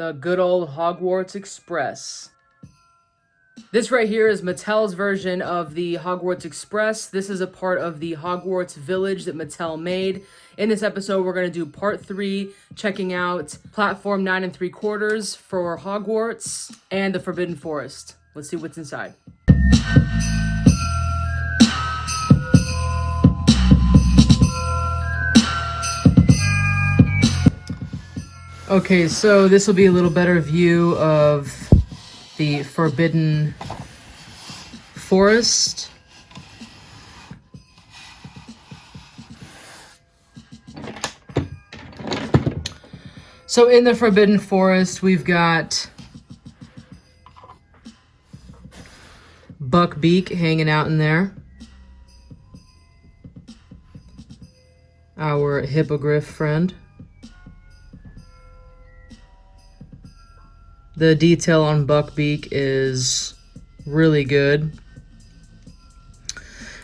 The good old Hogwarts Express. This right here is Mattel's version of the Hogwarts Express. This is a part of the Hogwarts Village that Mattel made. In this episode, we're going to do part 3, checking out platform 9 3/4 for Hogwarts and the Forbidden Forest. Let's see what's inside. Okay, so this will be a little better view of the Forbidden Forest. So in the Forbidden Forest, we've got Buckbeak hanging out in there. Our hippogriff friend. The detail on Buckbeak is really good.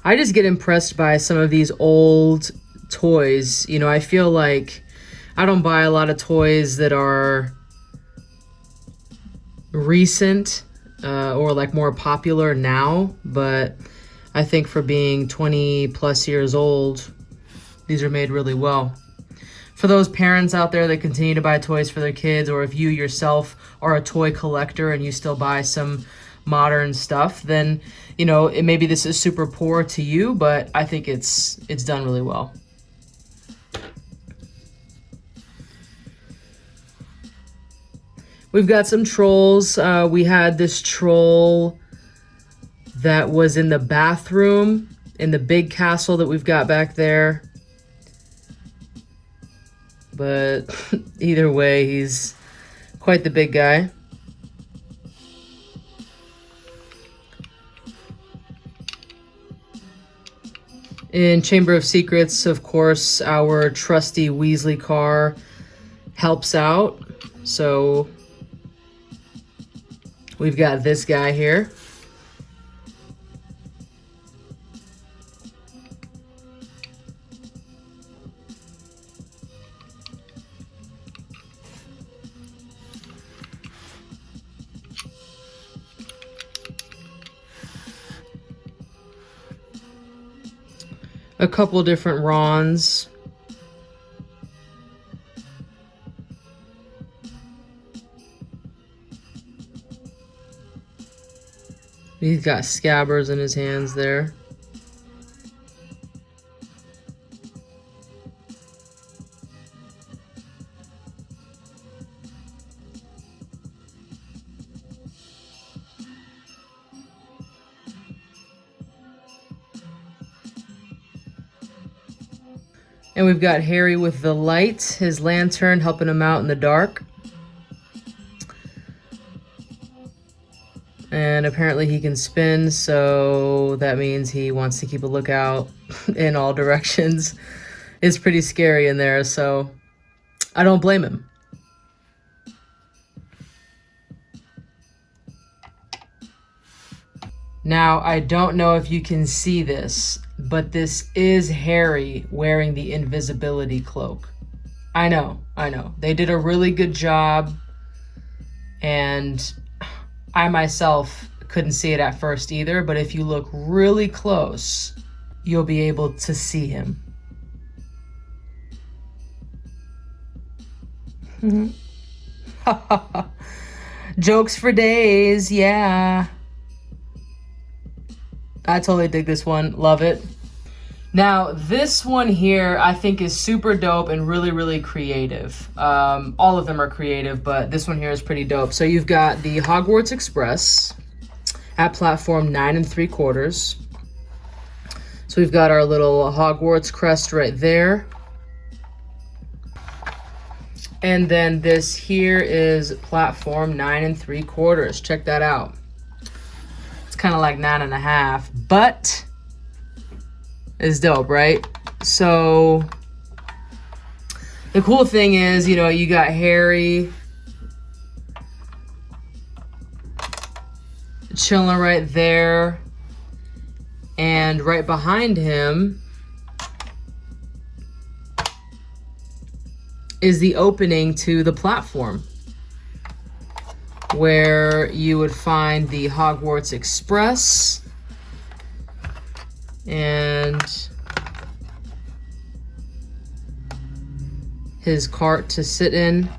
I just get impressed by some of these old toys. You know, I feel like I don't buy a lot of toys that are recent or like more popular now, but I think for being 20 plus years old, these are made really well. For those parents out there that continue to buy toys for their kids, or if you yourself are a toy collector and you still buy some modern stuff, then, you know, maybe this is super poor to you, but I think it's done really well. We've got some trolls. We had this troll that was in the bathroom in the big castle that we've got back there. But either way, he's quite the big guy. In Chamber of Secrets, of course, our trusty Weasley car helps out. So we've got this guy here. A couple different Rons. He's got scabbards in his hands there. And we've got Harry with the light, his lantern helping him out in the dark. And apparently he can spin, so that means he wants to keep a lookout in all directions. It's pretty scary in there, so I don't blame him. Now, I don't know if you can see this, but this is Harry wearing the invisibility cloak. I know. They did a really good job, and I myself couldn't see it at first either, but if you look really close, you'll be able to see him. Jokes for days, yeah. I totally dig this one. Love it. Now, this one here I think is super dope and really, really creative. All of them are creative, but this one here is pretty dope. So you've got the Hogwarts Express at platform 9 3/4. So we've got our little Hogwarts crest right there. And then this here is platform 9 3/4. Check that out. Kind of like 9.5, but it's dope, right? So the cool thing is, you know, you got Harry chilling right there, and right behind him is the opening to the platform. where you would find the Hogwarts Express and his cart to sit in.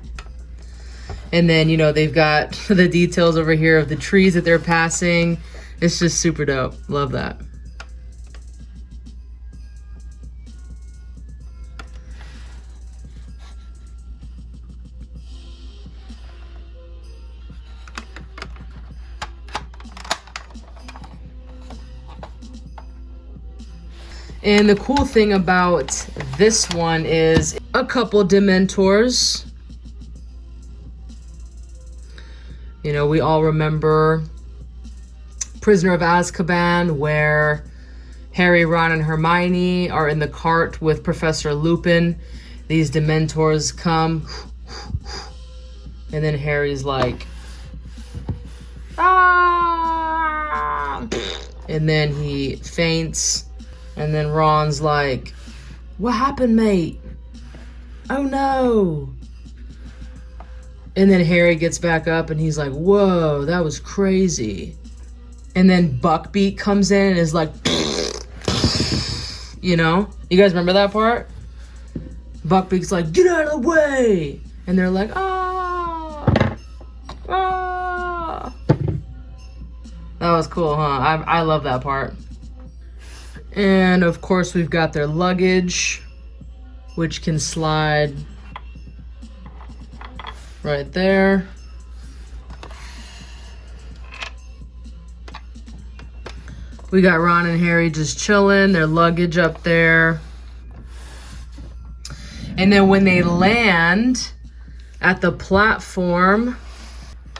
And then, you know, they've got the details over here of the trees that they're passing. It's just super dope. Love that. And the cool thing about this one is a couple Dementors. You know, we all remember Prisoner of Azkaban, where Harry, Ron, and Hermione are in the cart with Professor Lupin. These Dementors come, and then Harry's like, ah! And then he faints. And then Ron's like, what happened, mate? Oh no. And then Harry gets back up and he's like, whoa, that was crazy. And then Buckbeak comes in and is like, you know? You guys remember that part? Buckbeak's like, get out of the way. And they're like, ah. Ah. That was cool, huh? I love that part. And of course, we've got their luggage, which can slide right there. We got Ron and Harry just chilling, their luggage up there. And then when they land at the platform,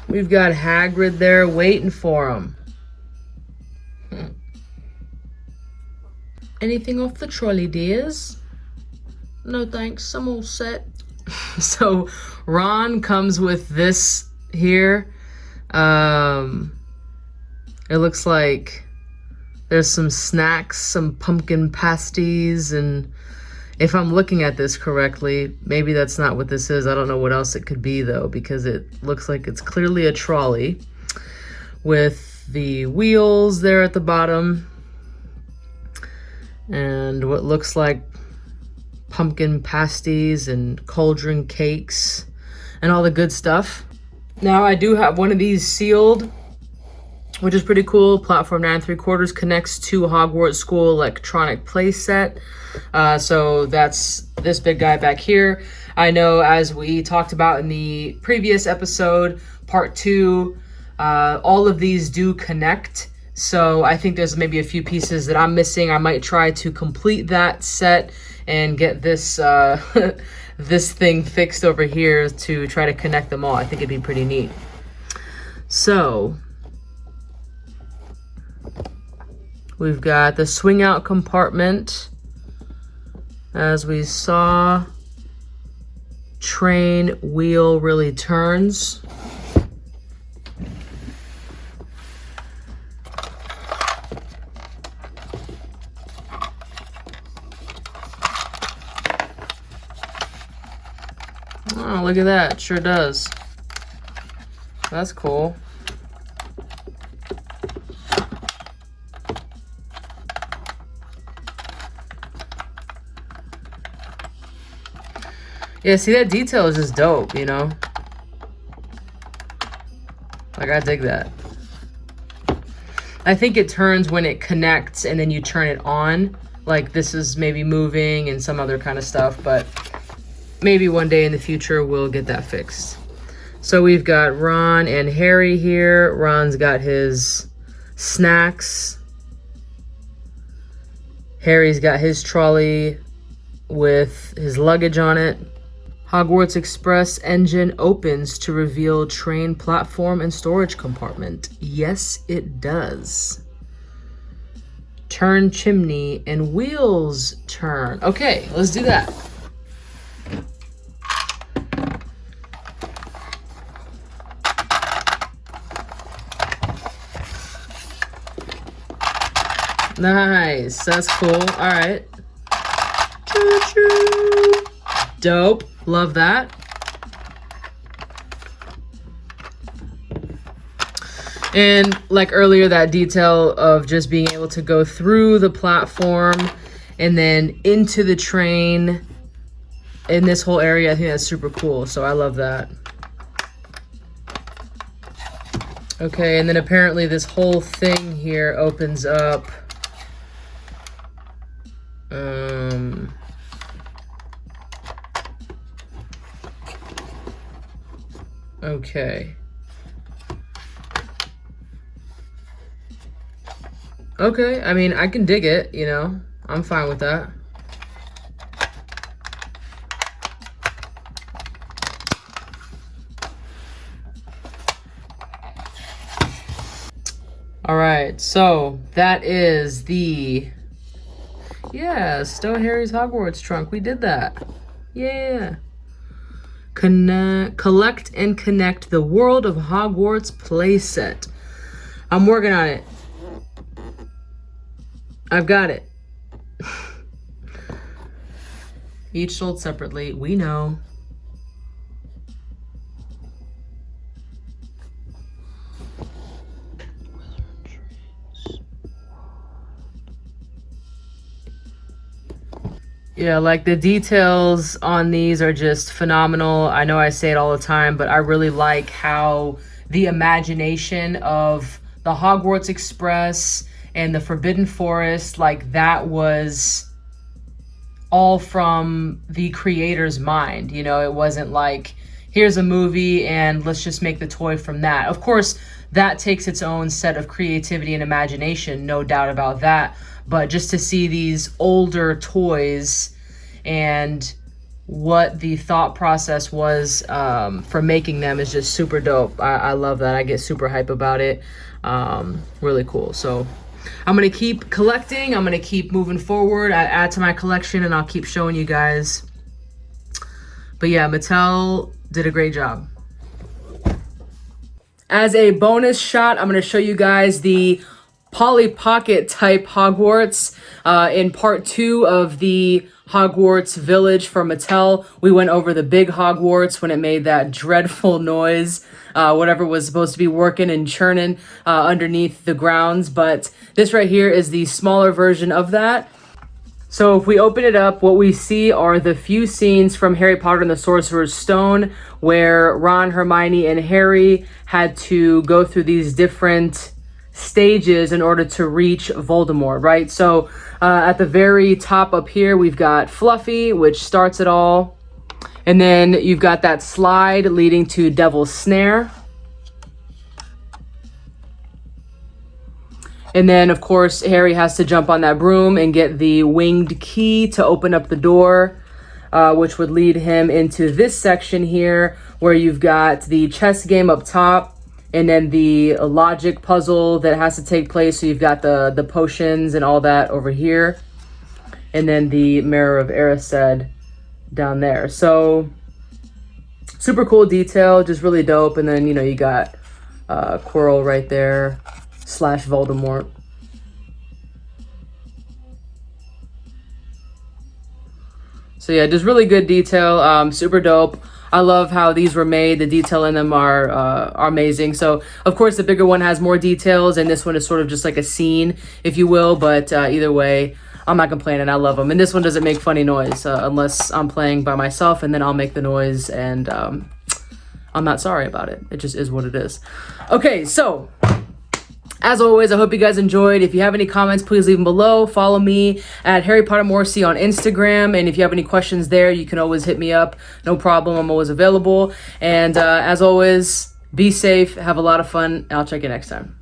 we've got Hagrid there waiting for them. Anything off the trolley, dears? No thanks, I'm all set. So Ron comes with this here. It looks like there's some snacks, some pumpkin pasties, and if I'm looking at this correctly, maybe that's not what this is. I don't know what else it could be though, because it looks like it's clearly a trolley with the wheels there at the bottom. And what looks like pumpkin pasties and cauldron cakes and all the good stuff. Now I do have one of these sealed, which is pretty cool. Platform 9 3/4 connects to Hogwarts School electronic playset. So that's this big guy back here. I know, as we talked about in the previous episode, part 2, all of these do connect. So I think there's maybe a few pieces that I'm missing. I might try to complete that set and get this this thing fixed over here to try to connect them all. I think it'd be pretty neat. So we've got the swing out compartment, as we saw. Train wheel really turns. Oh, look at that. Sure does. That's cool. Yeah, see, that detail is just dope, you know? Like, I dig that. I think it turns when it connects and then you turn it on. Like, this is maybe moving and some other kind of stuff, but maybe one day in the future we'll get that fixed. So we've got Ron and Harry here. Ron's got his snacks. Harry's got his trolley with his luggage on it. Hogwarts Express engine opens to reveal train platform and storage compartment. Yes, it does. Turn chimney and wheels turn. Okay, let's do that. Nice, that's cool. All right. Choo-choo. Dope. Love that. And like earlier, that detail of just being able to go through the platform and then into the train in this whole area, I think that's super cool. So I love that. Okay, and then apparently this whole thing here opens up. Okay. Okay, I mean, I can dig it, you know. I'm fine with that. All right, so that is the, yeah, Stowe Harry's Hogwarts Trunk. We did that. Yeah. Collect and connect the World of Hogwarts playset. I'm working on it. I've got it. Each sold separately. We know. Yeah, like the details on these are just phenomenal. I know I say it all the time, but I really like how the imagination of the Hogwarts Express and the Forbidden Forest, like that was all from the creator's mind. You know, it wasn't like, here's a movie and let's just make the toy from that. Of course, that takes its own set of creativity and imagination, no doubt about that. But just to see these older toys and what the thought process was for making them is just super dope. I love that. I get super hype about it. Really cool. So I'm going to keep collecting. I'm going to keep moving forward. I add to my collection and I'll keep showing you guys. But yeah, Mattel did a great job. As a bonus shot, I'm going to show you guys the Polly Pocket type Hogwarts in part 2 of the Hogwarts Village for Mattel. We went over the big Hogwarts when it made that dreadful noise, whatever was supposed to be working and churning underneath the grounds. But this right here is the smaller version of that. So if we open it up, what we see are the few scenes from Harry Potter and the Sorcerer's Stone where Ron, Hermione, and Harry had to go through these different stages in order to reach Voldemort, right? So at the very top up here, we've got Fluffy, which starts it all. And then you've got that slide leading to Devil's Snare. And then, of course, Harry has to jump on that broom and get the winged key to open up the door, which would lead him into this section here where you've got the chess game up top. And then the logic puzzle that has to take place. So you've got the potions and all that over here. And then the Mirror of Erised down there. So super cool detail, just really dope. And then, you know, you got Quirrell right there, / Voldemort. So yeah, just really good detail, super dope. I love how these were made. The detail in them are amazing. So, of course, the bigger one has more details, and this one is sort of just like a scene, if you will. But either way, I'm not complaining. I love them. And this one doesn't make funny noise unless I'm playing by myself, and then I'll make the noise, and I'm not sorry about it. It just is what it is. Okay, so as always, I hope you guys enjoyed. If you have any comments, please leave them below. Follow me at Harry Potter Morrissey on Instagram. And if you have any questions there, you can always hit me up. No problem. I'm always available. And as always, be safe. Have a lot of fun. I'll check you next time.